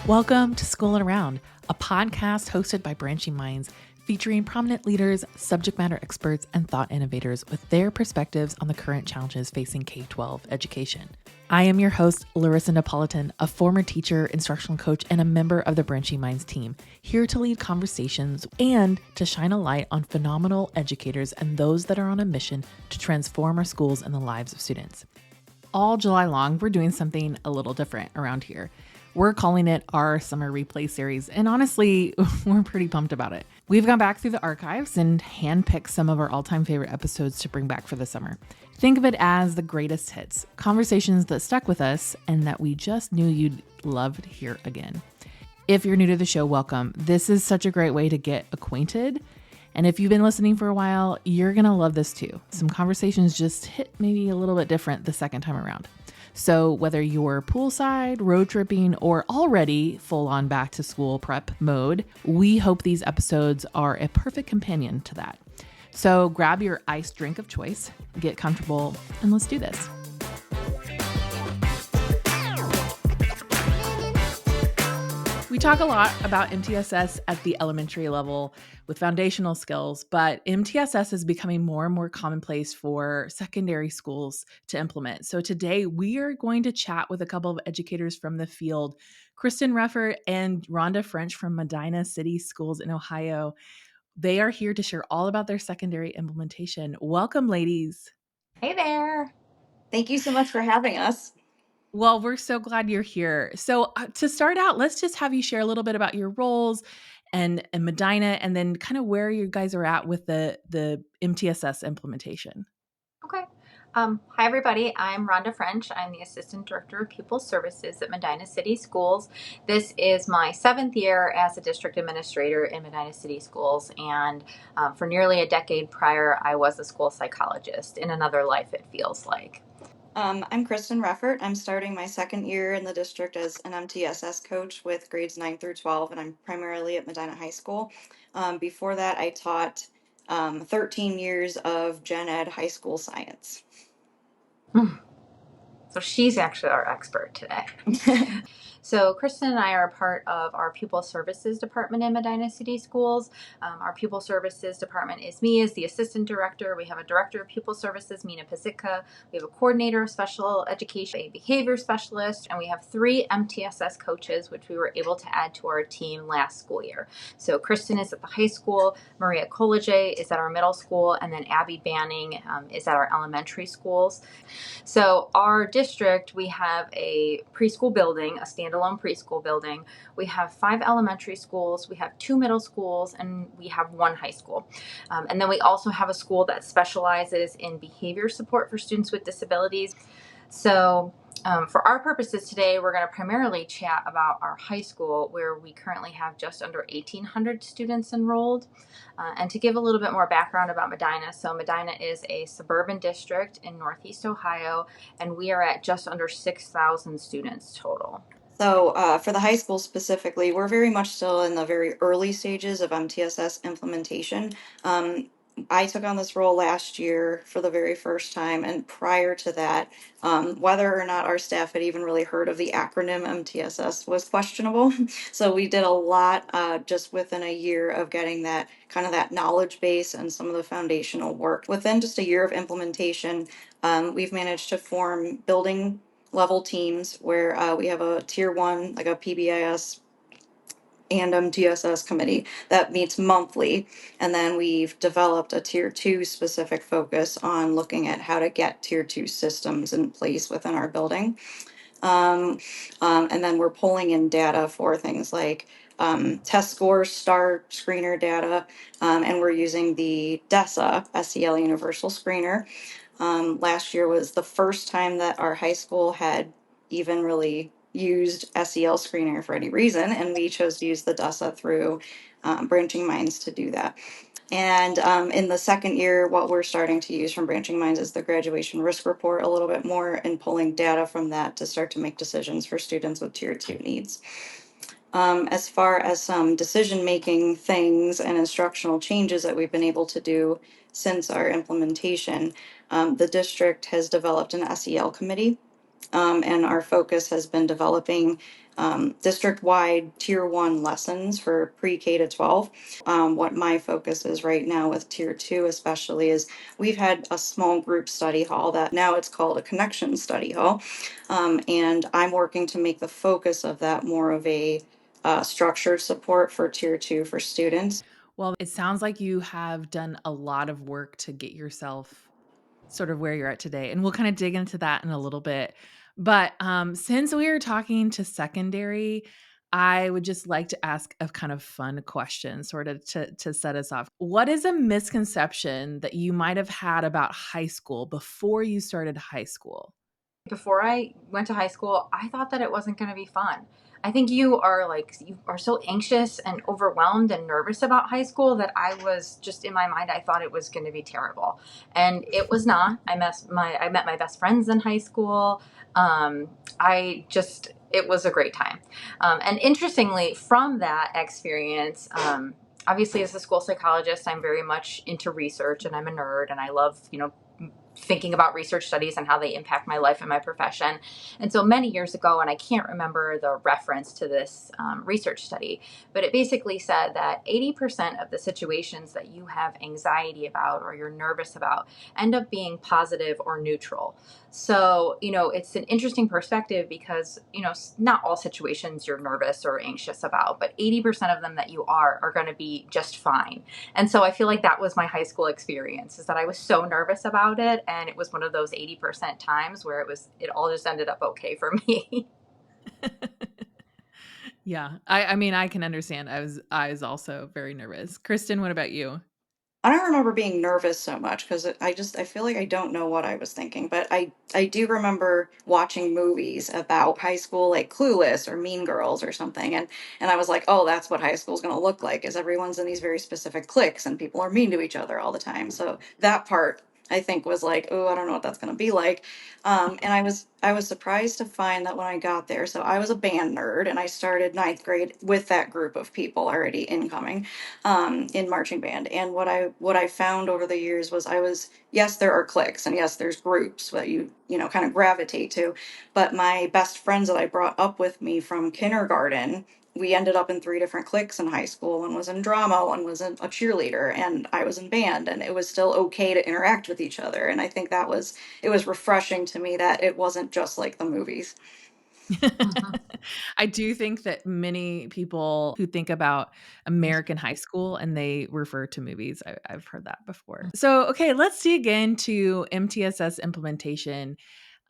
Welcome to Schoolin' Around, a podcast hosted by Branching Minds, featuring prominent leaders, subject matter experts, and thought innovators with their perspectives on the current challenges facing K-12 education. I am your host, Larissa Napolitan, a former teacher, instructional coach, and a member of the Branching Minds team, here to lead conversations and to shine a light on phenomenal educators and those that are on a mission to transform our schools and the lives of students. All July long, we're doing something a little different around here. We're calling it our summer replay series, and honestly, we're pretty pumped about it. We've gone back through the archives and handpicked some of our all-time favorite episodes to bring back for the summer. Think of it as the greatest hits, conversations that stuck with us and that we just knew you'd love to hear again. If you're new to the show, welcome. This is such a great way to get acquainted. And if you've been listening for a while, you're going to love this too. Some conversations just hit maybe a little bit different the second time around. So whether you're poolside, road tripping, or already full on back to school prep mode, we hope these episodes are a perfect companion to that. So grab your iced drink of choice, get comfortable, and let's do this. We talk a lot about MTSS at the elementary level with foundational skills, but MTSS is becoming more and more commonplace for secondary schools to implement. So today we are going to chat with a couple of educators from the field, Kristen Ruffert and Rhonda French from Medina City Schools in Ohio. They are here to share all about their secondary implementation. Welcome, ladies. Hey there. Thank you so much for having us. Well, we're so glad you're here. So to start out, let's just have you share a little bit about your roles and Medina, and then kind of where you guys are at with the MTSS implementation. Okay. Hi, everybody. I'm Rhonda French. I'm the Assistant Director of Pupil Services at Medina City Schools. This is my 7th year as a district administrator in Medina City Schools. And for nearly a decade prior, I was a school psychologist in another life, it feels like. I'm Kristen Ruffert. I'm starting my 2nd year in the district as an MTSS coach with grades 9 through 12, and I'm primarily at Medina High School. Before that, I taught 13 years of gen ed high school science. So she's actually our expert today. So Kristen and I are a part of our Pupil Services Department in Medina City Schools. Our Pupil Services Department is me as the Assistant Director. We have a Director of Pupil Services, Mina Pazitka. We have a Coordinator of Special Education, a Behavior Specialist, and we have 3 MTSS coaches, which we were able to add to our team last school year. So Kristen is at the high school, Maria Koleje is at our middle school, and then Abby Banning is at our elementary schools. So our district, we have a preschool building, a standalone preschool building. We have 5 elementary schools, we have 2 middle schools, and we have 1 high school. And then we also have a school that specializes in behavior support for students with disabilities. So for our purposes today, we're going to primarily chat about our high school, where we currently have just under 1,800 students enrolled. And to give a little bit more background about Medina, so Medina is a suburban district in Northeast Ohio, and we are at just under 6,000 students total. So for the high school specifically, we're very much still in the very early stages of MTSS implementation. I took on this role last year for the very first time, and prior to that, whether or not our staff had even really heard of the acronym MTSS was questionable. So we did a lot just within a year of getting that kind of that knowledge base and some of the foundational work. Within just a year of implementation, we've managed to form building level teams where we have a tier 1, like a PBIS and MTSS committee that meets monthly. And then we've developed a tier 2 specific focus on looking at how to get tier 2 systems in place within our building. And then we're pulling in data for things like test scores, STAR screener data, and we're using the DESA, SEL Universal Screener. Last year was the first time that our high school had even really used SEL screener for any reason, and we chose to use the DESA through Branching Minds to do that. And in the 2nd year, what we're starting to use from Branching Minds is the graduation risk report a little bit more, and pulling data from that to start to make decisions for students with tier 2 needs. As far as some decision-making things and instructional changes that we've been able to do since our implementation, the district has developed an SEL committee And our focus has been developing district-wide Tier 1 lessons for pre-K to 12. What my focus is right now with Tier 2 especially is we've had a small group study hall that now it's called a connection study hall. And I'm working to make the focus of that more of a structured support for Tier 2 for students. Well, it sounds like you have done a lot of work to get yourself sort of where you're at today. And we'll kind of dig into that in a little bit. But since we are talking to secondary, I would just like to ask a kind of fun question, sort of to set us off. What is a misconception that you might have had about high school before you started high school? Before I went to high school, I thought that it wasn't going to be fun. I think you are so anxious and overwhelmed and nervous about high school that I was just in my mind, I thought it was going to be terrible. And it was not. I met my best friends in high school. It was a great time. And interestingly, from that experience, obviously as a school psychologist, I'm very much into research and I'm a nerd and I love, thinking about research studies and how they impact my life and my profession. And so many years ago, and I can't remember the reference to this research study, but it basically said that 80% of the situations that you have anxiety about or you're nervous about end up being positive or neutral. So, it's an interesting perspective because, not all situations you're nervous or anxious about, but 80% of them that you are going to be just fine. And so I feel like that was my high school experience, is that I was so nervous about it. And it was one of those 80% times where it all just ended up okay for me. Yeah. I mean, I can understand. I was also very nervous. Kristen, what about you? I don't remember being nervous so much because I feel like I don't know what I was thinking, but I do remember watching movies about high school, like Clueless or Mean Girls or something, and I was like, oh, that's what high school is going to look like, is everyone's in these very specific cliques and people are mean to each other all the time. So that part I think was like, oh, I don't know what that's going to be like. And I was surprised to find that when I got there, so I was a band nerd and I started ninth grade with that group of people already incoming in marching band. And what I found over the years was yes, there are cliques and yes, there's groups that you kind of gravitate to. But my best friends that I brought up with me from kindergarten, we ended up in three different cliques in high school. One was in drama, one was a cheerleader, and I was in band. And it was still okay to interact with each other. And I think it was refreshing to me that it wasn't just like the movies. I do think that many people who think about American high school and they refer to movies, I've heard that before. So, okay, let's dig into MTSS implementation.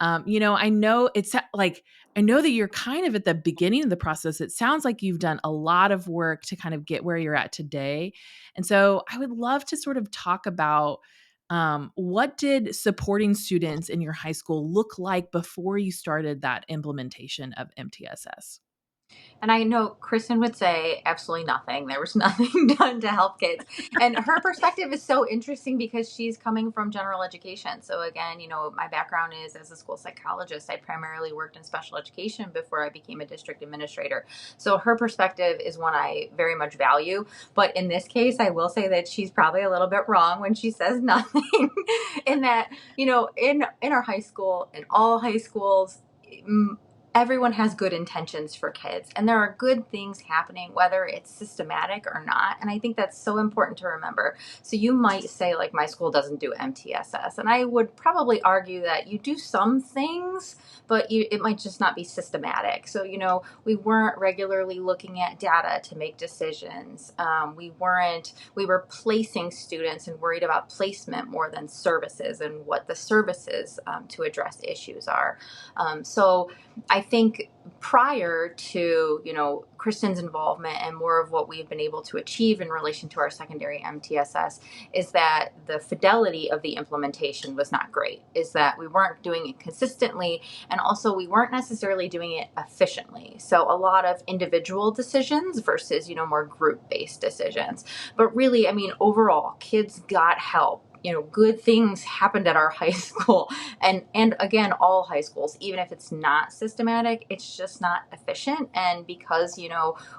I know that you're kind of at the beginning of the process. It sounds like you've done a lot of work to kind of get where you're at today. And so I would love to sort of talk about what did supporting students in your high school look like before you started that implementation of MTSS? And I know Kristen would say absolutely nothing. There was nothing done to help kids. And her perspective is so interesting because she's coming from general education. So, again, my background is as a school psychologist. I primarily worked in special education before I became a district administrator. So, her perspective is one I very much value. But in this case, I will say that she's probably a little bit wrong when she says nothing, in that, in our high school, in all high schools, everyone has good intentions for kids and there are good things happening whether it's systematic or not, and I think that's so important to remember. So you might say, like, my school doesn't do MTSS, and I would probably argue that you do some things, but it might just not be systematic. So we weren't regularly looking at data to make decisions. We were placing students and worried about placement more than services and what the services to address issues are. So I think prior to, Kristen's involvement and more of what we've been able to achieve in relation to our secondary MTSS is that the fidelity of the implementation was not great, is that we weren't doing it consistently, and also we weren't necessarily doing it efficiently. So a lot of individual decisions versus, more group-based decisions. But really, I mean, overall, kids got help. Good things happened at our high school, and again, all high schools, even if it's not systematic, it's just not efficient. And because,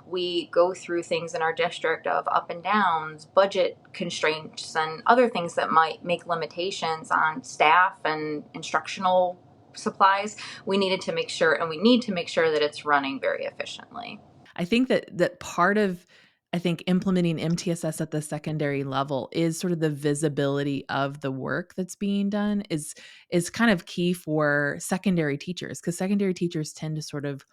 we go through things in our district of up and downs, budget constraints, and other things that might make limitations on staff and instructional supplies, we needed to make sure, and we need to make sure that it's running very efficiently. I think that part of, I think, implementing MTSS at the secondary level is sort of the visibility of the work that's being done is kind of key for secondary teachers, because secondary teachers tend to sort of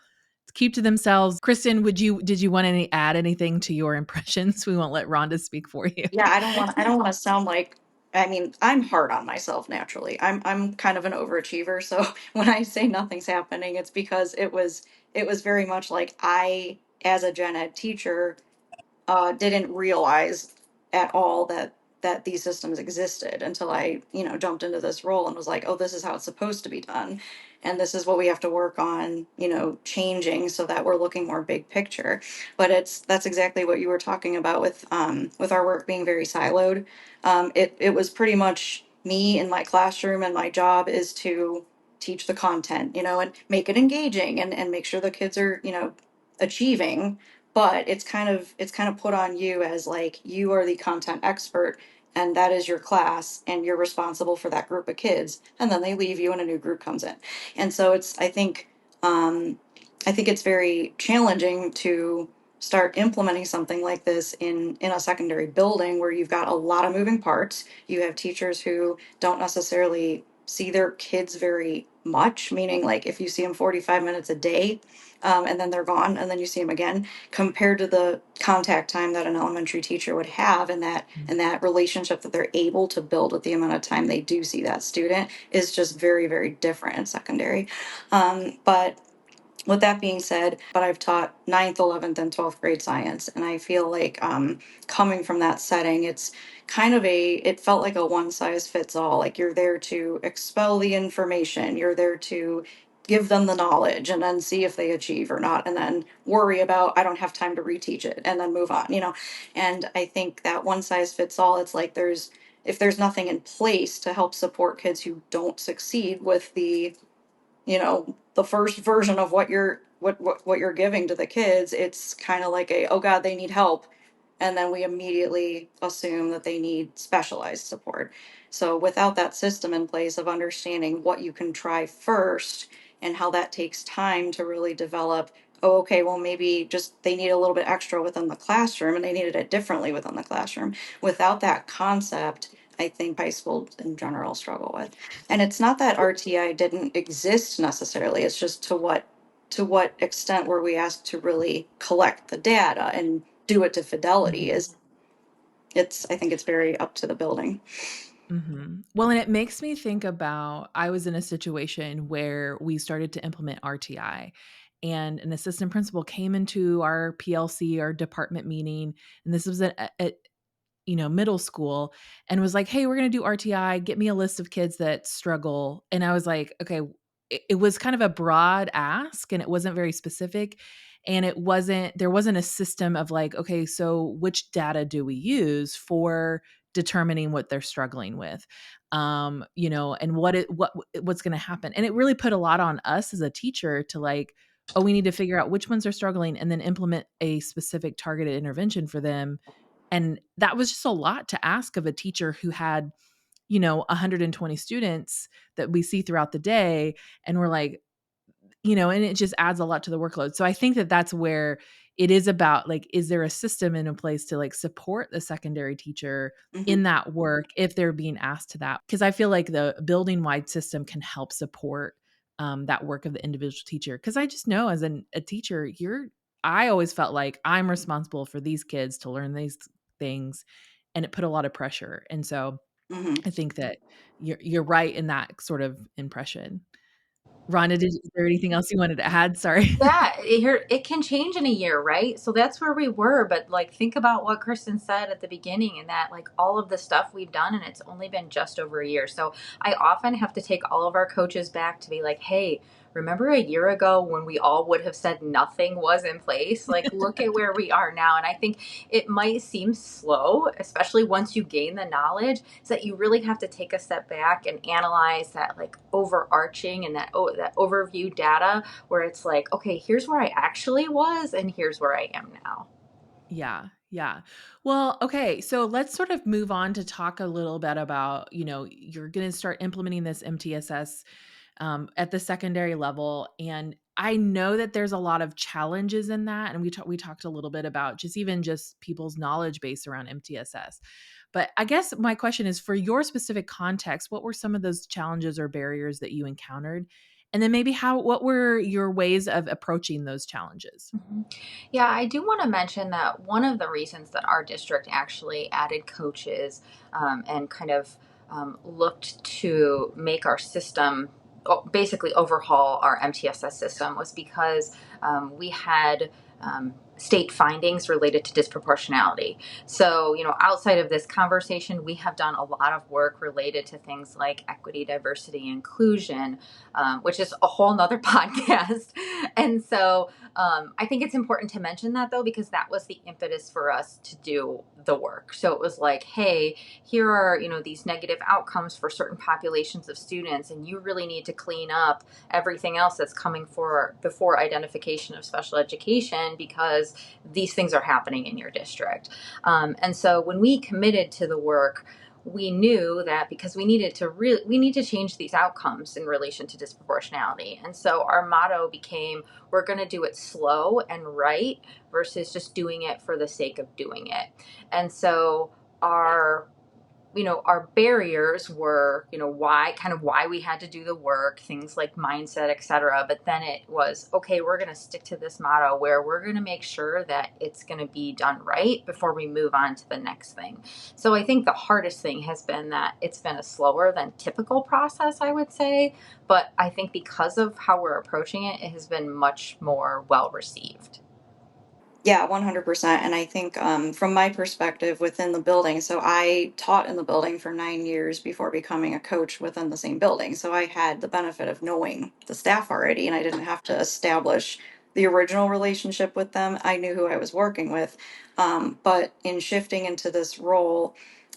keep to themselves. Kristen, did you want to add anything to your impressions? We won't let Rhonda speak for you. Yeah, I don't want to sound like, I mean, I'm hard on myself naturally. I'm kind of an overachiever, so when I say nothing's happening, it's because it was very much like I, as a gen ed teacher, didn't realize at all that these systems existed until I, jumped into this role and was like, oh, this is how it's supposed to be done. And this is what we have to work on, changing so that we're looking more big picture. But that's exactly what you were talking about with our work being very siloed. It was pretty much me in my classroom, and my job is to teach the content, and make it engaging, and make sure the kids are, achieving. But it's kind of put on you as like you are the content expert, and that is your class, and you're responsible for that group of kids, and then they leave you and a new group comes in. And so it's I think it's very challenging to start implementing something like this in a secondary building where you've got a lot of moving parts. You have teachers who don't necessarily see their kids very much, meaning like if you see them 45 minutes a day, and then they're gone, and then you see them again, compared to the contact time that an elementary teacher would have, and that relationship that they're able to build with the amount of time they do see that student is just very, very different in secondary. But with that being said, but I've taught ninth, 11th, and 12th grade science. And I feel like coming from that setting, it's it felt like a one size fits all. Like you're there to expel the information, you're there to give them the knowledge and then see if they achieve or not. And then worry about, I don't have time to reteach it, and then move on. And I think that one size fits all, it's like if there's nothing in place to help support kids who don't succeed with the first version of what you're giving to the kids, it's kind of like oh god, they need help, and then we immediately assume that they need specialized support. So without that system in place of understanding what you can try first and how that takes time to really develop, oh okay, well maybe just they need a little bit extra within the classroom and they needed it differently within the classroom. Without that concept, I think high school in general struggle with. And it's not that RTI didn't exist necessarily. It's just to what extent were we asked to really collect the data and do it to fidelity Mhm. is it's I think it's very up to the building. Mhm. Well, and it makes me think about, I was in a situation where we started to implement RTI, and an assistant principal came into our PLC, our department meeting, and this was at middle school, and was like, "Hey, we're gonna do RTI. Get me a list of kids that struggle." And I was like, "Okay." It was kind of a broad ask, and it wasn't very specific, and there wasn't a system of like, okay, so which data do we use for determining what they're struggling with, and what's going to happen. And it really put a lot on us as a teacher to like, oh, we need to figure out which ones are struggling and then implement a specific targeted intervention for them. And that was just a lot to ask of a teacher who had 120 students that we see throughout the day. And we're like, and it just adds a lot to the workload. So I think that that's where it is about, like, is there a system in a place to like support the secondary teacher Hmm. in that work if they're being asked to that? Because I feel like the building wide system can help support that work of the individual teacher. Because I just know as a teacher, I always felt like I'm responsible for these kids to learn these things, and it put a lot of pressure. And so Hmm. I think that you're right in that sort of impression. Rhonda, is there anything else you wanted to add? Sorry. Yeah, it can change in a year, right? So that's where we were, but like think about what Kristen said at the beginning, and that like all of the stuff we've done, and it's only been just over a year. So I often have to take all of our coaches back to be like, "Hey, remember a year ago when we all would have said nothing was in place? Like look at where we are now." And I think it might seem slow, especially once you gain the knowledge, is that you really have to take a step back and analyze that like overarching and that overview data, where it's like, okay, here's where I actually was and here's where I am now. Yeah, yeah. Well, okay, so let's sort of move on to talk a little bit about, you're gonna start implementing this MTSS. at the secondary level. And I know that there's a lot of challenges in that. And we talked a little bit about just people's knowledge base around MTSS. But I guess my question is, for your specific context, what were some of those challenges or barriers that you encountered? And then maybe what were your ways of approaching those challenges? Mhm. Yeah, I do want to mention that one of the reasons that our district actually added coaches and kind of looked to make our system basically overhaul our MTSS system was because we had state findings related to disproportionality. So, outside of this conversation, we have done a lot of work related to things like equity, diversity, inclusion, which is a whole nother podcast. And so, I think it's important to mention that though, because that was the impetus for us to do the work. So it was like, hey, here are, these negative outcomes for certain populations of students, and you really need to clean up everything else that's coming for before identification of special education because these things are happening in your district. And so when we committed to the work, we knew that because we need to change these outcomes in relation to disproportionality. And so our motto became, we're going to do it slow and right versus just doing it for the sake of doing it. And so our barriers were, why we had to do the work, things like mindset, etc. But then it was, okay, we're going to stick to this motto where we're going to make sure that it's going to be done right before we move on to the next thing. So I think the hardest thing has been that it's been a slower than typical process, I would say. But I think because of how we're approaching it, it has been much more well received. Yeah, 100%. And I think from my perspective within the building, so I taught in the building for 9 years before becoming a coach within the same building. So I had the benefit of knowing the staff already, and I didn't have to establish the original relationship with them. I knew who I was working with. But in shifting into this role,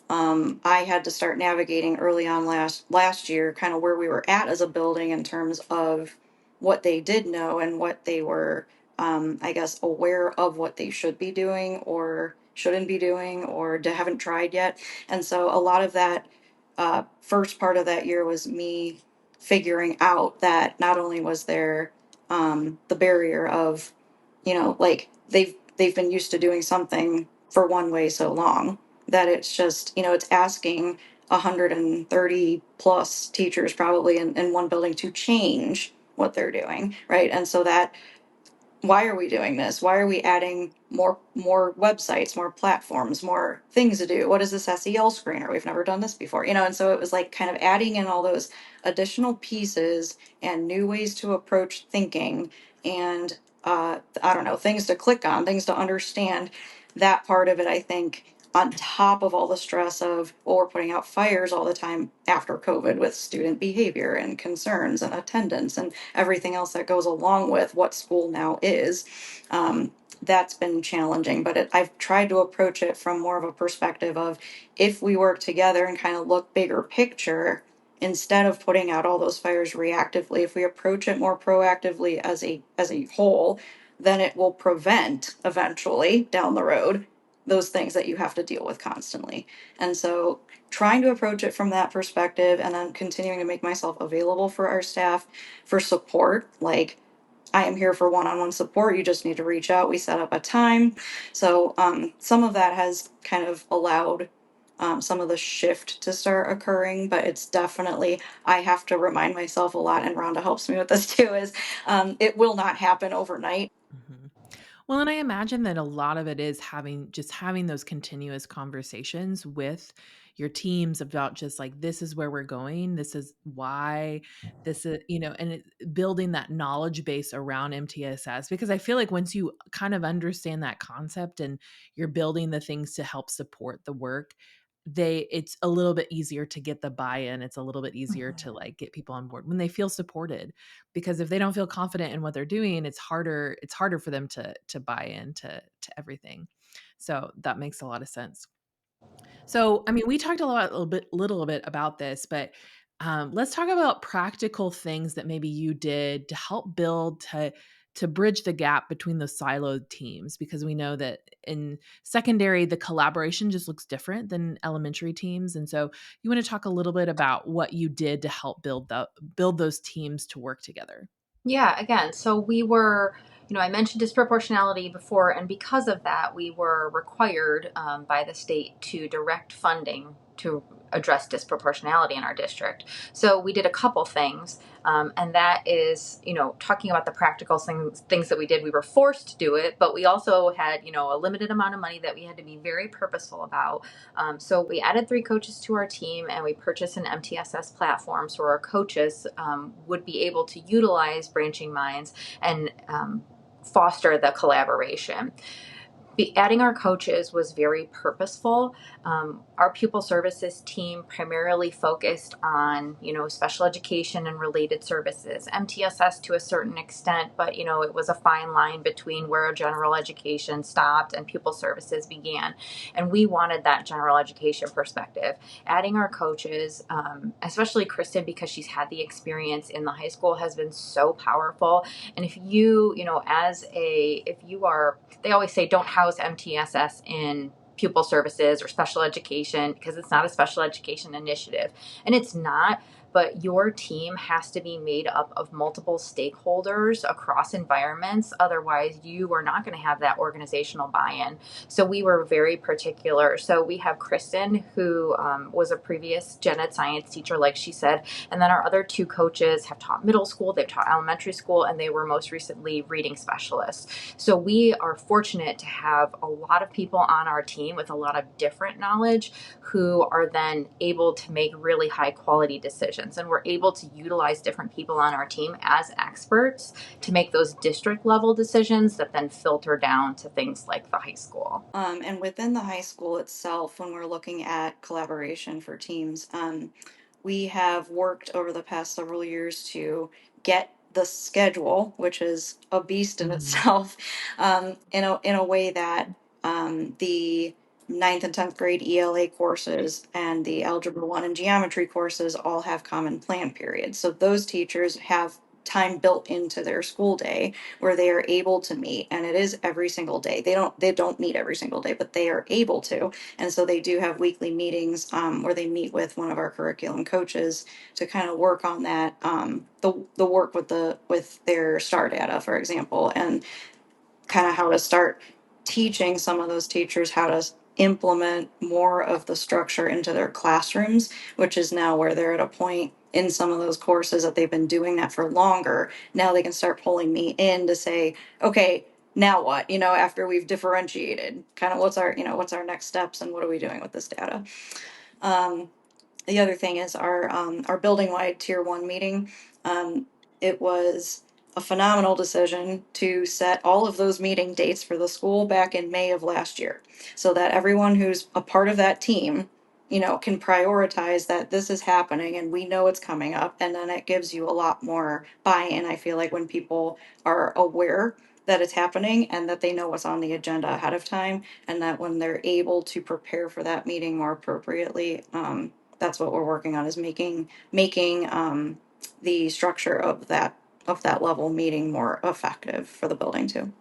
I had to start navigating early on last year, kind of where we were at as a building in terms of what they did know and what they were, I guess, aware of what they should be doing or shouldn't be doing or haven't tried yet. And so a lot of that first part of that year was me figuring out that not only was there the barrier of, like they've been used to doing something for one way so long that it's just, it's asking 130 plus teachers probably in one building to change what they're doing, right? And so that, why are we doing this? Why are we adding more websites, more platforms, more things to do? What is this SEL screener? We've never done this before, and so it was like kind of adding in all those additional pieces and new ways to approach thinking and I don't know, things to click on, things to understand. That part of it, I think, on top of all the stress of, well, we're putting out fires all the time after COVID with student behavior and concerns and attendance and everything else that goes along with what school now is. That's been challenging, but I've tried to approach it from more of a perspective of, if we work together and kind of look bigger picture, instead of putting out all those fires reactively, if we approach it more proactively as a whole, then it will prevent eventually down the road those things that you have to deal with constantly. And so trying to approach it from that perspective and then continuing to make myself available for our staff for support, like, I am here for one-on-one support. You just need to reach out. We set up a time. So some of that has kind of allowed some of the shift to start occurring, but it's definitely, I have to remind myself a lot, and Rhonda helps me with this too, is it will not happen overnight. Mhm. Well, and I imagine that a lot of it is having those continuous conversations with your teams about just like, this is where we're going, this is why, this is, and building that knowledge base around MTSS, because I feel like once you kind of understand that concept and you're building the things to help support the work, it's a little bit easier to get the buy-in. It's a little bit easier to like get people on board when they feel supported, because if they don't feel confident in what they're doing, it's harder for them to buy into everything. So that makes a lot of sense. So, I mean, we talked a little bit about this, but let's talk about practical things that maybe you did to help build bridge the gap between those siloed teams, because we know that in secondary the collaboration just looks different than elementary teams. And so you want to talk a little bit about what you did to help build those teams to work together. Yeah, again, so we were, I mentioned disproportionality before, and because of that, we were required by the state to direct funding to address disproportionality in our district. So we did a couple things, and that is, talking about the practical things that we did. We were forced to do it, but we also had, a limited amount of money that we had to be very purposeful about. So we added 3 coaches to our team, and we purchased an MTSS platform so our coaches would be able to utilize Branching Minds and foster the collaboration. Adding our coaches was very purposeful. Our pupil services team primarily focused on, special education and related services, MTSS to a certain extent, but, it was a fine line between where general education stopped and pupil services began. And we wanted that general education perspective. Adding our coaches, especially Kristen, because she's had the experience in the high school, has been so powerful. And if you, if you are, they always say don't house MTSS in pupil services or special education because it's not a special education initiative. And it's not, but your team has to be made up of multiple stakeholders across environments. Otherwise, you are not going to have that organizational buy-in. So we were very particular. So we have Kristen, who was a previous gen ed science teacher, like she said. And then our other 2 coaches have taught middle school, they've taught elementary school, and they were most recently reading specialists. So we are fortunate to have a lot of people on our team with a lot of different knowledge who are then able to make really high quality decisions. And we're able to utilize different people on our team as experts to make those district level decisions that then filter down to things like the high school. And within the high school itself, when we're looking at collaboration for teams, we have worked over the past several years to get the schedule, which is a beast in itself, in a way that the ninth and 10th grade ELA courses and the Algebra 1 and Geometry courses all have common plan periods. So those teachers have time built into their school day where they are able to meet, and it is every single day. They don't meet every single day, but they are able to. And so they do have weekly meetings where they meet with one of our curriculum coaches to kind of work on that, the work with their star data, for example, and kind of how to start teaching some of those teachers how to implement more of the structure into their classrooms, which is now where they're at a point in some of those courses that they've been doing that for longer. Now they can start pulling me in to say, okay, now what? After we've differentiated, kind of what's our next steps and what are we doing with this data? Um, the other thing is our building wide tier 1 meeting. Um, it was a phenomenal decision to set all of those meeting dates for the school back in May of last year, so that everyone who's a part of that team, can prioritize that this is happening and we know it's coming up, and then it gives you a lot more buy-in. I feel like when people are aware that it's happening and that they know what's on the agenda ahead of time, and that when they're able to prepare for that meeting more appropriately, that's what we're working on, is making the structure of that level meeting more effective for the building too.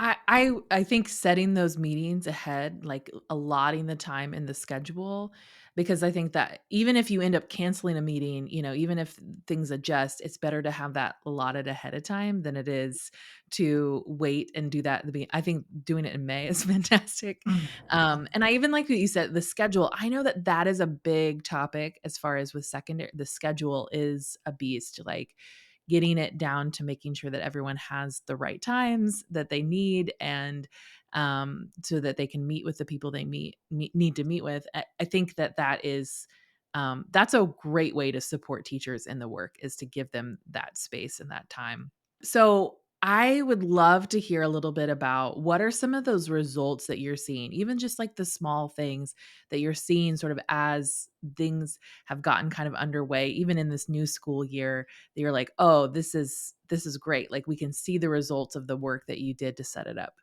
I think setting those meetings ahead, like allotting the time in the schedule, because I think that even if you end up canceling a meeting, even if things adjust, it's better to have that allotted ahead of time than it is to wait and do that at the beginning. I think doing it in May is fantastic. And I even like what you said, the schedule. I know that is a big topic as far as with secondary. The schedule is a beast. Like getting it down to making sure that everyone has the right times that they need, and so that they can meet with the people they need to meet with. I think that is that's a great way to support teachers in the work, is to give them that space and that time. So I would love to hear a little bit about what are some of those results that you're seeing, even just like the small things that you're seeing sort of as things have gotten kind of underway, even in this new school year, that you're like, oh, this is great. Like we can see the results of the work that you did to set it up.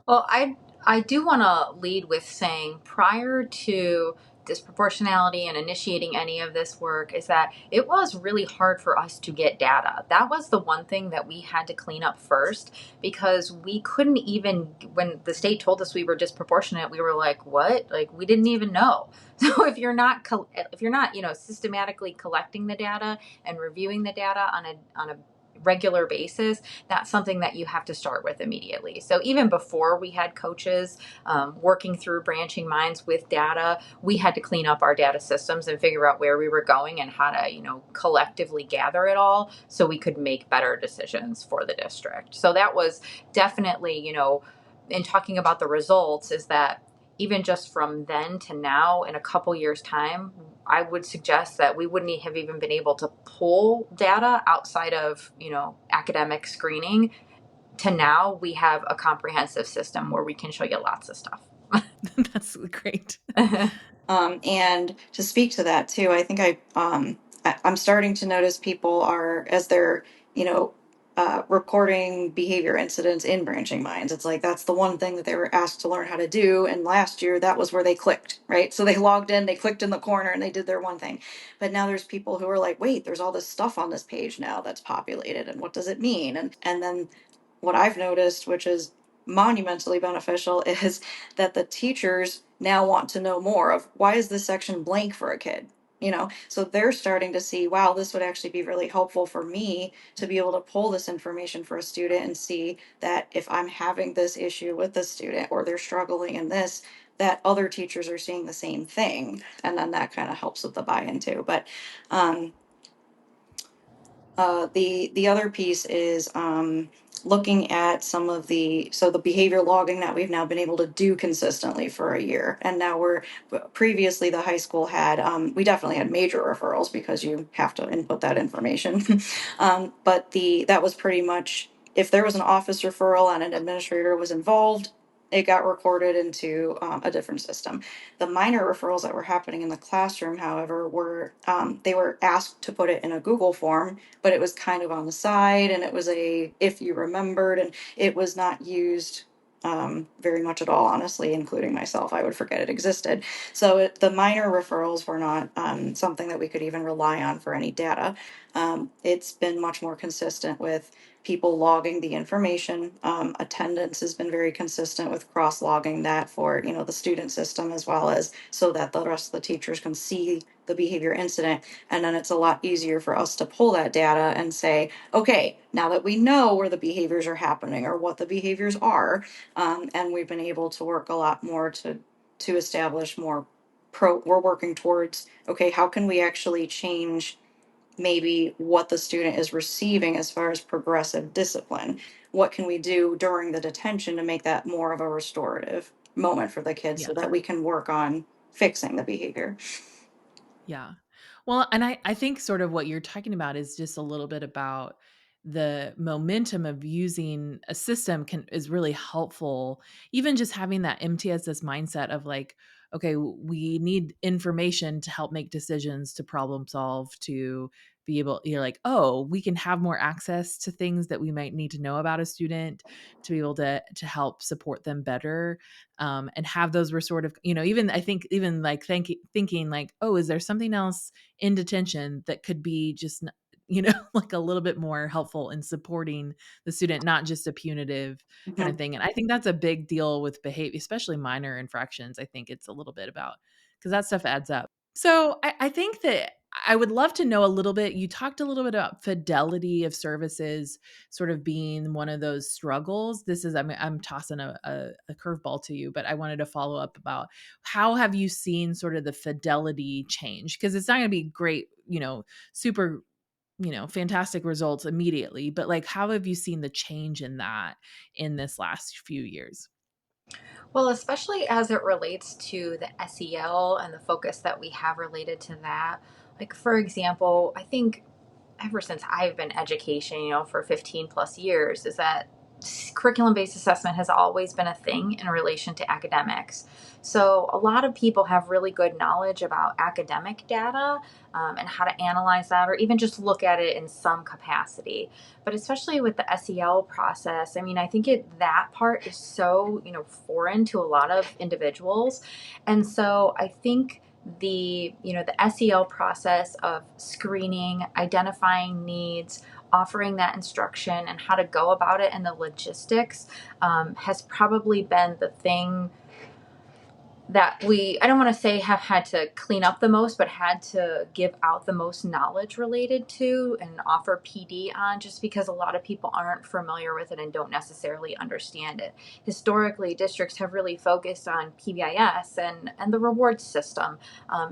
Well, I do want to lead with saying prior to disproportionality in initiating any of this work is that it was really hard for us to get data. That was the one thing that we had to clean up first, because we couldn't even, when the state told us we were disproportionate, we were like, what? Like, we didn't even know. So if you're not systematically collecting the data and reviewing the data on a regular basis, that's something that you have to start with immediately. So even before we had coaches working through Branching Minds with data, we had to clean up our data systems and figure out where we were going and how to, collectively gather it all so we could make better decisions for the district. So that was definitely, in talking about the results, is that even just from then to now, in a couple years' time, I would suggest that we wouldn't have even been able to pull data outside of, academic screening. To now, we have a comprehensive system where we can show you lots of stuff. That's great. And to speak to that too, I think I'm starting to notice people are, as they're, recording behavior incidents in Branching Minds. It's like that's the one thing that they were asked to learn how to do. And last year, that was where they clicked, right? So they logged in, they clicked in the corner, and they did their one thing. But now there's people who are like, wait, there's all this stuff on this page now that's populated, and what does it mean? And then what I've noticed, which is monumentally beneficial, is that the teachers now want to know more of why is this section blank for a kid, so they're starting to see, wow, this would actually be really helpful for me to be able to pull this information for a student and see that if I'm having this issue with the student or they're struggling in this, that other teachers are seeing the same thing, and then that kind of helps with the buy-in too. But the other piece is looking at some of the behavior logging that we've now been able to do consistently for a year, and now we're previously the high school had we definitely had major referrals because you have to input that information, but that was pretty much if there was an office referral and an administrator was involved, it got recorded into a different system. The minor referrals that were happening in the classroom, however, were they were asked to put it in a Google form, but it was kind of on the side, and it was if you remembered, and it was not used very much at all, honestly, including myself. I would forget it existed. So the minor referrals were not something that we could even rely on for any data. It's been much more consistent with people logging the information. Attendance has been very consistent with cross-logging that for, the student system, as well as so that the rest of the teachers can see the behavior incident. And then it's a lot easier for us to pull that data and say, okay, now that we know where the behaviors are happening or what the behaviors are, and we've been able to work a lot more to establish more we're working towards, okay, how can we actually change maybe what the student is receiving as far as progressive discipline? What can we do during the detention to make that more of a restorative moment for the kids so that we can work on fixing the behavior? Yeah. Well, and I think sort of what you're talking about is just a little bit about the momentum of using a system is really helpful. Even just having that MTSS mindset of like, okay, we need information to help make decisions, to problem solve, to be able, you're like, oh, we can have more access to things that we might need to know about a student to be able to help support them better, and have those restorative, even I think even like thinking like, oh, is there something else in detention that could be just, like a little bit more helpful in supporting the student, not just a punitive kind of thing. And I think that's a big deal with behavior, especially minor infractions. I think it's a little bit about, because that stuff adds up. So I think that I would love to know a little bit. You talked a little bit about fidelity of services sort of being one of those struggles. This is, I'm tossing a curveball to you, but I wanted to follow up about how have you seen sort of the fidelity change? Because it's not going to be great, super, fantastic results immediately, but like, how have you seen the change in that in this last few years? Well, especially as it relates to the SEL and the focus that we have related to that. Like, for example, I think ever since I've been education, for 15 plus years, is that curriculum-based assessment has always been a thing in relation to academics. So a lot of people have really good knowledge about academic data, and how to analyze that, or even just look at it in some capacity. But especially with the SEL process, I think that part is so, foreign to a lot of individuals. And so I think the SEL process of screening, identifying needs, offering that instruction, and how to go about it, and the logistics has probably been the thing that I don't want to say have had to clean up the most, but had to give out the most knowledge related to and offer PD on, just because a lot of people aren't familiar with it and don't necessarily understand it. Historically, districts have really focused on PBIS and the reward system.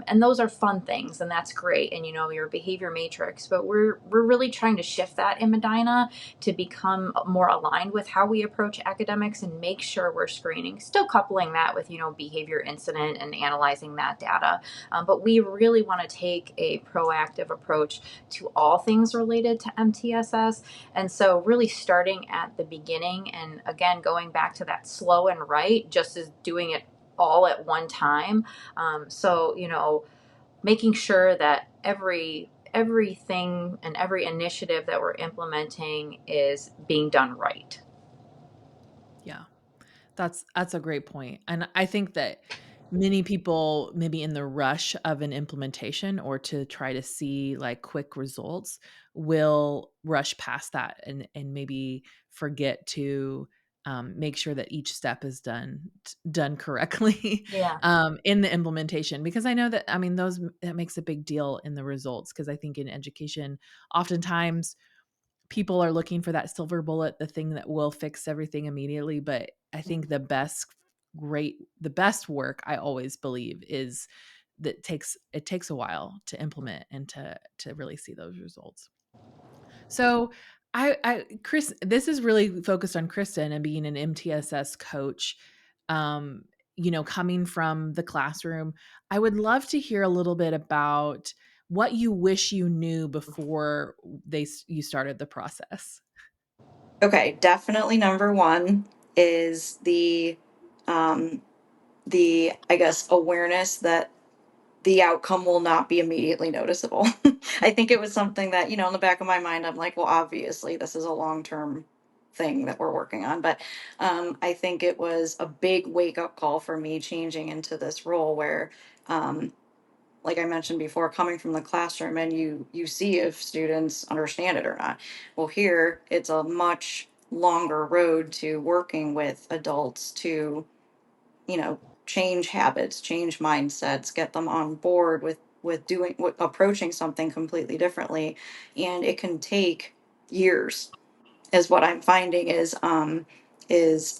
And those are fun things, and that's great. And, your behavior matrix, but we're really trying to shift that in Medina to become more aligned with how we approach academics and make sure we're screening, still coupling that with, behavior incident and analyzing that data. But we really want to take a proactive approach to all things related to MTSS. And so really starting at the beginning, and again, going back to that slow and right, just as doing it all at one time. So, making sure that everything and every initiative that we're implementing is being done right. Yeah. That's a great point. And I think that many people, maybe in the rush of an implementation or to try to see like quick results, will rush past that and maybe forget to make sure that each step is done correctly Yeah. in the implementation. Because I know that, that makes a big deal in the results. Because I think in education, oftentimes people are looking for that silver bullet, the thing that will fix everything immediately. But I think the best work, I always believe, is that it takes a while to implement and to really see those results. So Chris, this is really focused on Kristen and being an MTSS coach. Um, coming from the classroom, I would love to hear a little bit about what you wish you knew before you started the process. Okay, definitely number one is the I guess awareness that the outcome will not be immediately noticeable. I think it was something that, in the back of my mind, I'm like, well, obviously this is a long-term thing that we're working on. But I think it was a big wake-up call for me changing into this role where, like I mentioned before, coming from the classroom and you see if students understand it or not. Well, here it's a much longer road to working with adults to, change habits, change mindsets, get them on board with approaching something completely differently, and it can take years. Is what I'm finding is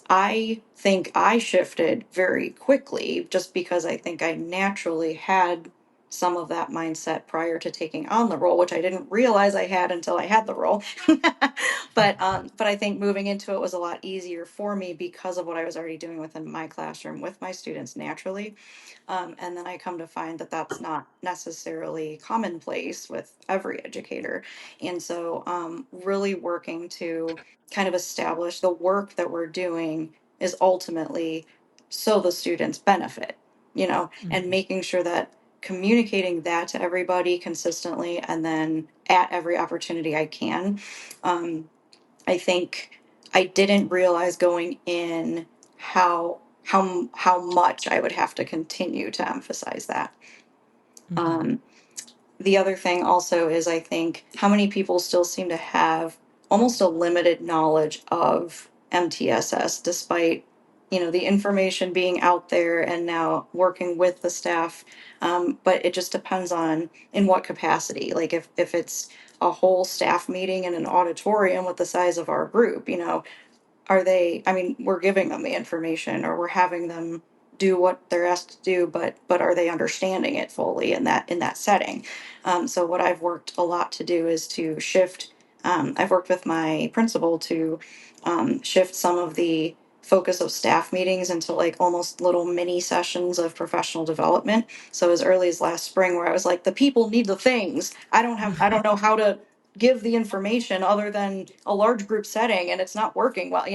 I think I shifted very quickly just because I think I naturally had some of that mindset prior to taking on the role, which I didn't realize I had until I had the role. But I think moving into it was a lot easier for me because of what I was already doing within my classroom with my students naturally. And then I come to find that that's not necessarily commonplace with every educator. And so, really working to kind of establish the work that we're doing is ultimately so the students benefit, and Mhm. making sure that communicating that to everybody consistently and then at every opportunity I can. Um, I think I didn't realize going in how much I would have to continue to emphasize that. Mhm. Um, the other thing also is I think how many people still seem to have almost a limited knowledge of MTSS despite the information being out there and now working with the staff. But it just depends on in what capacity. Like if it's a whole staff meeting in an auditorium with the size of our group, we're giving them the information or we're having them do what they're asked to do, but are they understanding it fully in that setting? So what I've worked a lot to do is to shift. I've worked with my principal to shift some of the focus of staff meetings into like almost little mini sessions of professional development. So as early as last spring, where I was like, the people need the things. I don't know how to give the information other than a large group setting, and it's not working well,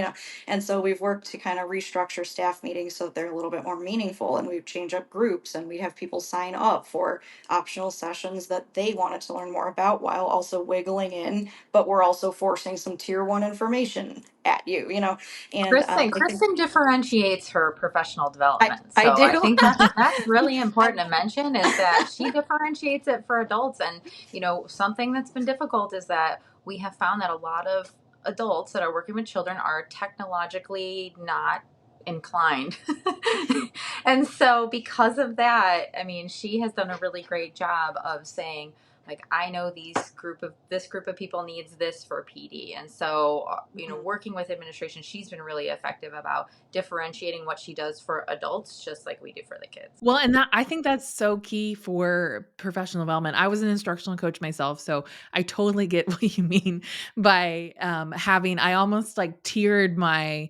and so we've worked to kind of restructure staff meetings so that they're a little bit more meaningful, and we've changed up groups, and we have people sign up for optional sessions that they wanted to learn more about while also wiggling in, but we're also forcing some tier one information at you, and I think Kristen differentiates her professional I development. I So I do. think that's really I, important to mention, is that she differentiates it for adults. And something that's been difficult is that we have found that a lot of adults that are working with children are technologically not inclined. And so because of that, I mean, she has done a really great job of saying, like, I know this group of people needs this for PD. And so working with administration, she's been really effective about differentiating what she does for adults just like we do for the kids. Well, and that I think that's so key for professional development. I was an instructional coach myself, so I totally get what you mean by having. I almost like tiered my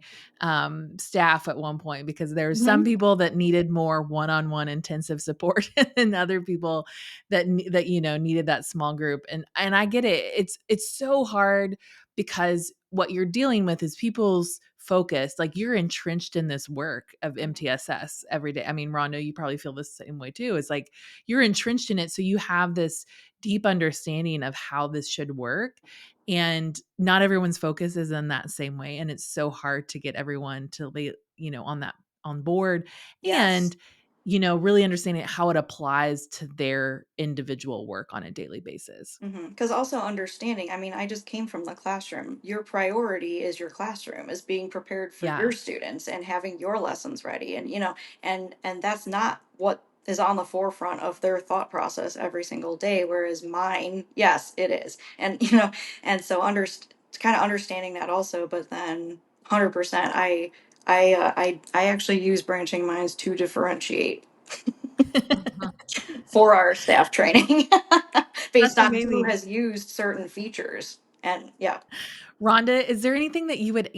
staff at one point because there's some Mhm. people that needed more one-on-one intensive support, and other people that needed that small group. And I get it. It's so hard because what you're dealing with is people's focus. Like, you're entrenched in this work of MTSS every day. I mean, Rhonda, you probably feel the same way too. It's like you're entrenched in it. So you have this deep understanding of how this should work. And not everyone's focus is in that same way. And it's so hard to get everyone to be, on board. yes. And really understanding how it applies to their individual work on a daily basis. Because also understanding, I mean, I just came from the classroom. Your priority is your classroom, is being prepared for Yeah. your students and having your lessons ready, and and that's not what is on the forefront of their thought process every single day. Whereas mine, yes, it is, and and so kind of understanding that also, but then 100%, I actually use branching minds to differentiate Mhm. for our staff training based That's on who amazing. has used certain features. And yeah. Rhonda, is there anything that you would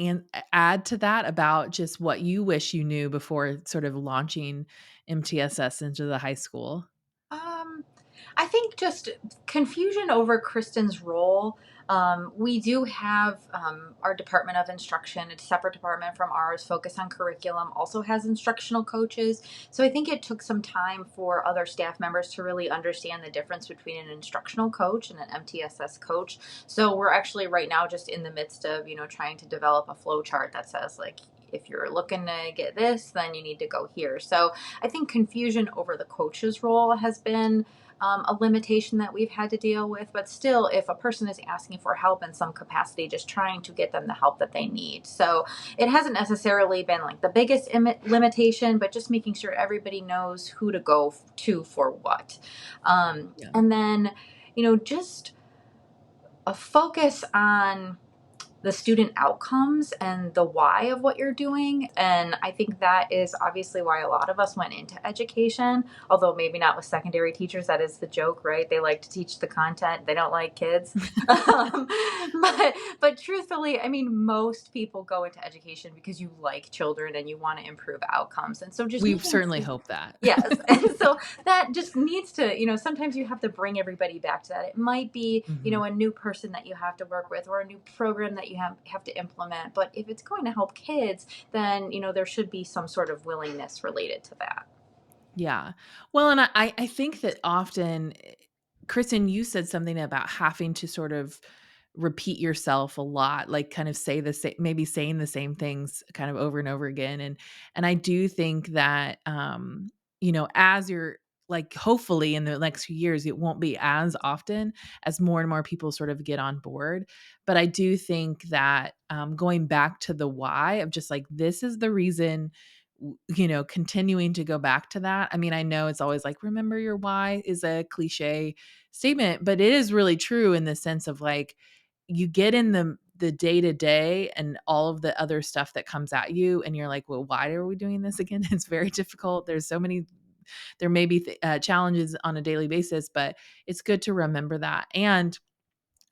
add to that about just what you wish you knew before sort of launching MTSS into the high school? Um, I think just confusion over Kristen's role. We do have our Department of Instruction, a separate department from ours, focused on curriculum, also has instructional coaches. So I think it took some time for other staff members to really understand the difference between an instructional coach and an MTSS coach. So we're actually right now just in the midst of, trying to develop a flow chart that says, like, if you're looking to get this, then you need to go here. So I think confusion over the coach's role has been a limitation that we've had to deal with. But still, if a person is asking for help in some capacity, just trying to get them the help that they need. So it hasn't necessarily been like the biggest limitation, but just making sure everybody knows who to go to for what. Yeah. And then, just a focus on the student outcomes and the why of what you're doing. And I think that is obviously why a lot of us went into education, although maybe not with secondary teachers. That is the joke, right? They like to teach the content, they don't like kids. um, but truthfully, I mean, most people go into education because you like children and you want to improve outcomes. And so just We making certainly hope that. Yes. And so that just needs to, sometimes you have to bring everybody back to that. It might be, Mhm. a new person that you have to work with or a new program that you have to implement. But if it's going to help kids, then, there should be some sort of willingness related to that. Yeah. Well, and I think that often, Kristen, you said something about having to sort of repeat yourself a lot, like kind of say the same, maybe saying the same things kind of over and over again. And I do think that, as you're like, hopefully in the next few years, it won't be as often as more and more people sort of get on board. But I do think that going back to the why of just like, this is the reason, continuing to go back to that. I mean, I know it's always like, remember your why is a cliche statement, but it is really true in the sense of like, you get in the day to day and all of the other stuff that comes at you, and you're like, well, why are we doing this again? It's very difficult. There's so many, there may be challenges on a daily basis, but it's good to remember that. And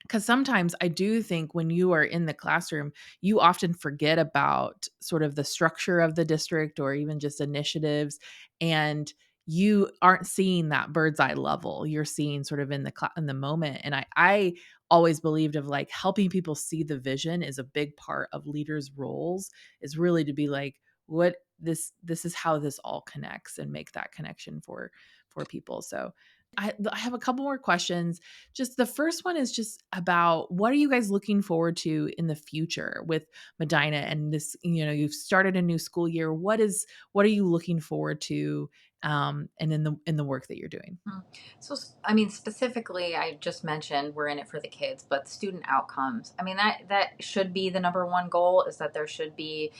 because sometimes I do think when you are in the classroom, you often forget about sort of the structure of the district or even just initiatives. And you aren't seeing that bird's eye level. You're seeing sort of in the moment. And I always believed of like helping people see the vision is a big part of leaders' roles, is really to be like, what this is how this all connects, and make that connection for people. So I have a couple more questions. Just the first one is just about, what are you guys looking forward to in the future with Medina and this, you've started a new school year. What are you looking forward to, and in the work that you're doing? Mm. So, I mean, specifically, I just mentioned we're in it for the kids, but student outcomes. I mean, that should be the number one goal, is that there should be,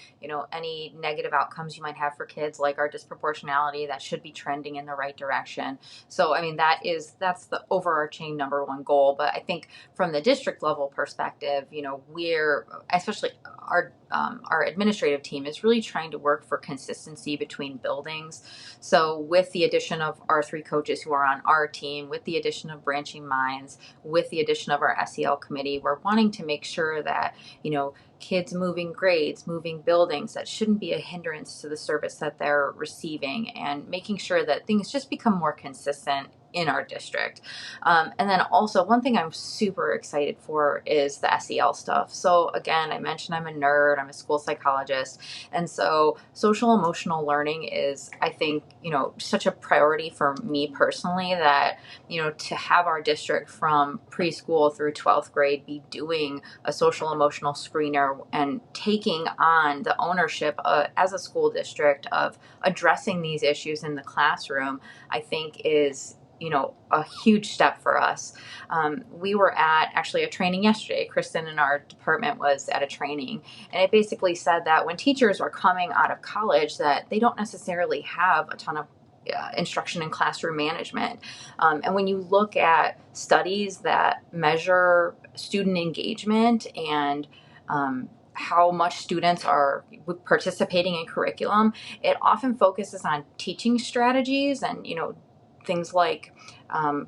any negative outcomes you might have for kids, like our disproportionality, that should be trending in the right direction. So, I mean, that's the overarching number one goal. But I think from the district level perspective, we're, especially our administrative team, is really trying to work for consistency between buildings. So with the addition of our three coaches who are on our team, with the addition of Branching Minds, with the addition of our SEL committee, we're wanting to make sure that, kids moving grades, moving buildings, that shouldn't be a hindrance to the service that they're receiving, and making sure that things just become more consistent in our district. And then also, one thing I'm super excited for is the SEL stuff. So again, I mentioned I'm a nerd, I'm a school psychologist. And so social emotional learning is, I think, such a priority for me personally, that, to have our district from preschool through 12th grade be doing a social emotional screener and taking on the ownership as a school district of addressing these issues in the classroom, I think is, a huge step for us. We were at actually a training yesterday. Kristen in our department was at a training, and it basically said that when teachers are coming out of college, that they don't necessarily have a ton of instruction in classroom management. And when you look at studies that measure student engagement and how much students are participating in curriculum, it often focuses on teaching strategies and, things like,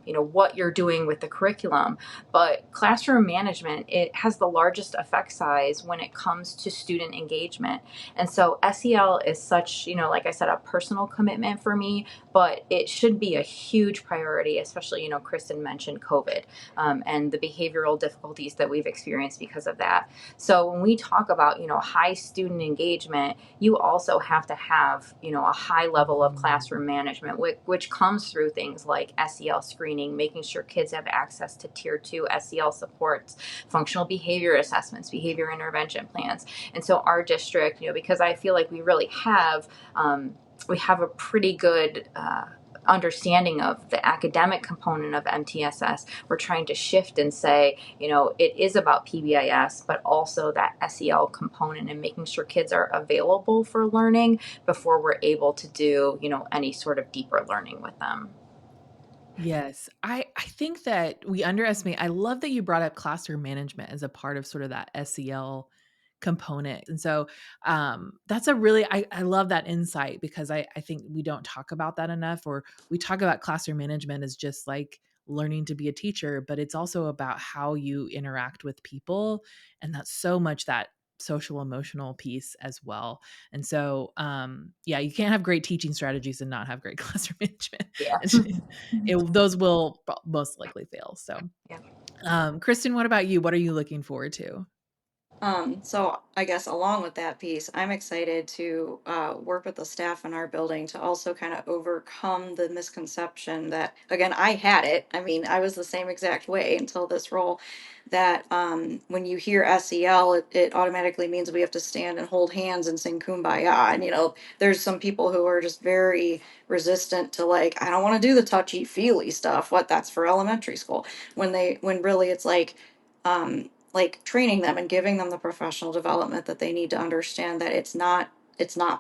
what you're doing with the curriculum. But classroom management, it has the largest effect size when it comes to student engagement. And so SEL is such, like I said, a personal commitment for me, but it should be a huge priority, especially, Kristen mentioned COVID, and the behavioral difficulties that we've experienced because of that. So when we talk about, high student engagement, you also have to have, a high level of classroom management, which comes through things like SEL screening, making sure kids have access to tier 2 SEL supports, functional behavior assessments, behavior intervention plans. And so our district, because I feel like we really have, we have a pretty good understanding of the academic component of MTSS, we're trying to shift and say, it is about PBIS, but also that SEL component, and making sure kids are available for learning before we're able to do, any sort of deeper learning with them. Yes. I think that we underestimate. I love that you brought up classroom management as a part of sort of that SEL component. And so that's a really, I love that insight, because I think we don't talk about that enough, or we talk about classroom management as just like learning to be a teacher, but it's also about how you interact with people. And that's so much that social emotional piece as well. And so yeah, you can't have great teaching strategies and not have great classroom management. Yeah. Those will most likely fail. So Yeah. Kristen, what about you? What are you looking forward to? So I guess along with that piece, I'm excited to work with the staff in our building to also kind of overcome the misconception that, again, I had it. I mean, I was the same exact way until this role, that when you hear SEL, it automatically means we have to stand and hold hands and sing Kumbaya. And, there's some people who are just very resistant to, like, I don't want to do the touchy feely stuff. What, that's for elementary school. When really it's like training them and giving them the professional development that they need to understand that it's not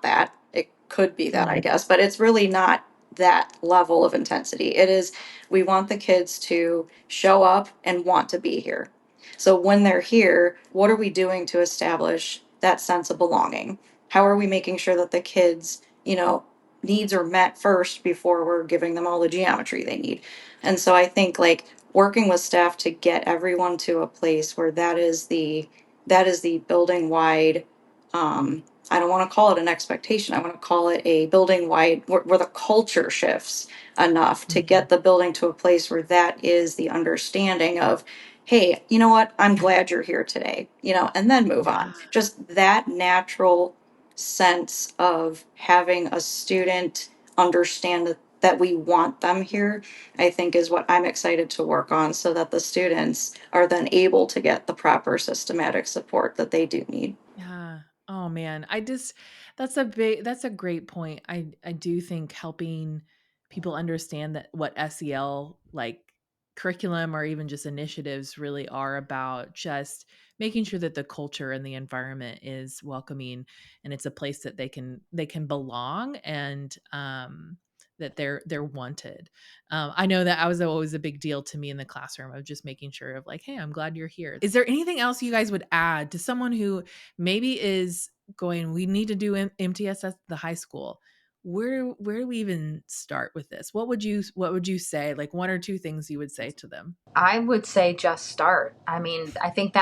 that. It could be that, I Mm. guess, but it's really not that level of intensity. It is, we want the kids to show up and want to be here. So when they're here, what are we doing to establish that sense of belonging? How are we making sure that the kids, needs are met first before we're giving them all the geometry they need? And so I think, like, working with staff to get everyone to a place where that is the building wide I don't want to call it an expectation. I want to call it a building wide where the culture shifts enough to Mhm. get the building to a place where that is the understanding of, hey, you know what? I'm glad you're here today, and then move Yeah. on. Just that natural sense of having a student understand that we want them here, I think is what I'm excited to work on so that the students are then able to get the proper systematic support that they do need. Yeah. Oh man, that's a great point. I do think helping people understand that what SEL like curriculum or even just initiatives really are about, just making sure that the culture and the environment is welcoming and it's a place that they can belong, and that they're wanted. I know that was always a big deal to me in the classroom of just making sure of like, hey, I'm glad you're here. Is there anything else you guys would add to someone who maybe is going, we need to do MTSS at the high school? Where do we even start with this? What would you say, like one or two things you would say to them? I would say just start. I mean, I think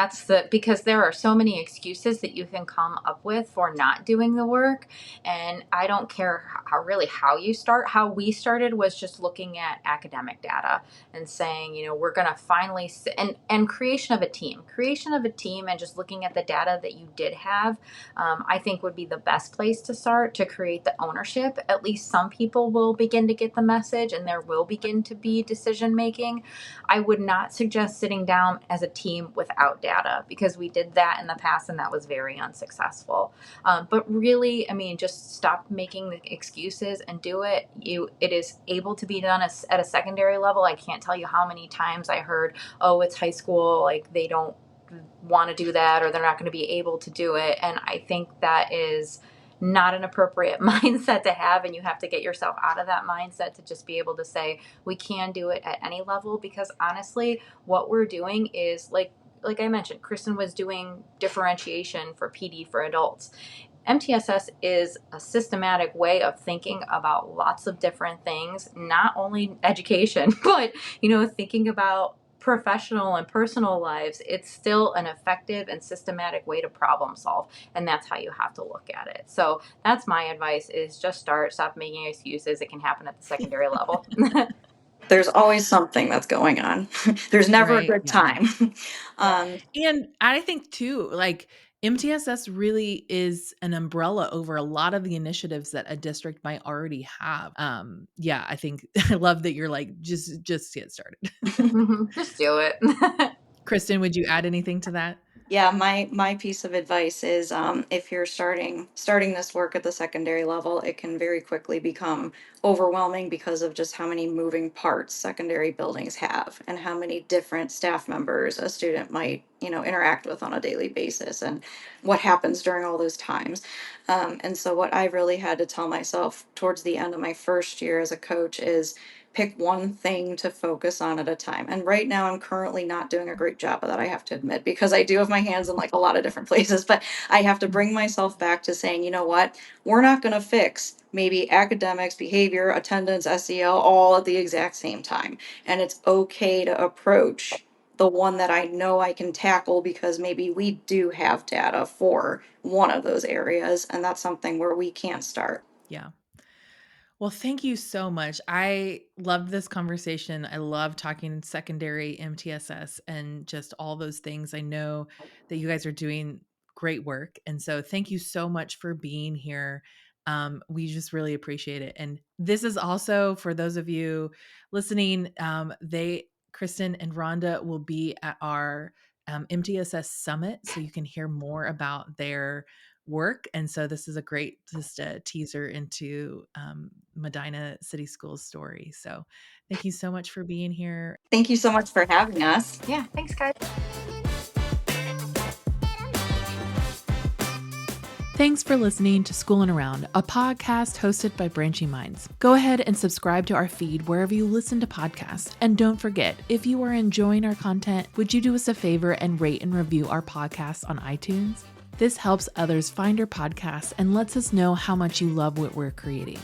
because there are so many excuses that you can come up with for not doing the work. And I don't care how you start. How we started was just looking at academic data and saying, we're going to finally, and creation of a team and just looking at the data that you did have, I think would be the best place to start to create the ownership. At least some people will begin to get the message and there will begin to be decision making. I would not suggest sitting down as a team without data, because we did that in the past and that was very unsuccessful. But really, I mean, just stop making the excuses and do it. It is able to be done at a secondary level. I can't tell you how many times I heard, oh, it's high school, like they don't want to do that or they're not going to be able to do it. And I think that is not an appropriate mindset to have, and you have to get yourself out of that mindset to just be able to say we can do it at any level. Because honestly, what we're doing is like I mentioned, Kristen was doing differentiation for PD for adults. MTSS is a systematic way of thinking about lots of different things, not only education, but thinking about professional and personal lives. It's still an effective and systematic way to problem solve, and that's how you have to look at it. So that's my advice: is just stop making excuses. It can happen at the secondary level. There's always something that's going on. There's never a Right. good Yeah. time. Yeah. um, And I think too, like MTSS really is an umbrella over a lot of the initiatives that a district might already have. Yeah, I think I love that you're like, just get started. Just do it. Kristen, would you add anything to that? Yeah, my piece of advice is if you're starting this work at the secondary level, it can very quickly become overwhelming because of just how many moving parts secondary buildings have and how many different staff members a student might, interact with on a daily basis and what happens during all those times. And so what I really had to tell myself towards the end of my first year as a coach is pick one thing to focus on at a time. And right now, I'm currently not doing a great job of that, I have to admit, because I do have my hands in like a lot of different places. But I have to bring myself back to saying, you know what? We're not going to fix maybe academics, behavior, attendance, SEL all at the exact same time. And it's okay to approach the one that I know I can tackle because maybe we do have data for one of those areas. And that's something where we can start. Yeah. Well, thank you so much. I love this conversation. I love talking secondary MTSS and just all those things. I know that you guys are doing great work. And so thank you so much for being here. We just really appreciate it. And this is also for those of you listening, Kristen and Rhonda will be at our MTSS summit. So you can hear more about their work. And so this is a great just a teaser into Medina City Schools story. So thank you so much for being here. Thank you so much for having us. Yeah, thanks guys. Thanks for listening to Schoolin' Around, a podcast hosted by Branching Minds. Go ahead and subscribe to our feed wherever you listen to podcasts. And don't forget, if you are enjoying our content, would you do us a favor and rate and review our podcast on iTunes? This helps others find our podcast and lets us know how much you love what we're creating.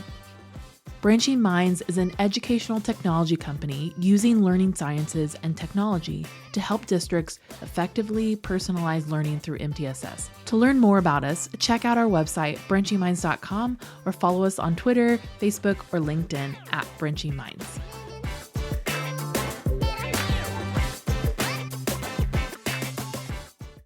Branching Minds is an educational technology company using learning sciences and technology to help districts effectively personalize learning through MTSS. To learn more about us, check out our website, branchingminds.com, or follow us on Twitter, Facebook, or LinkedIn at Branching Minds.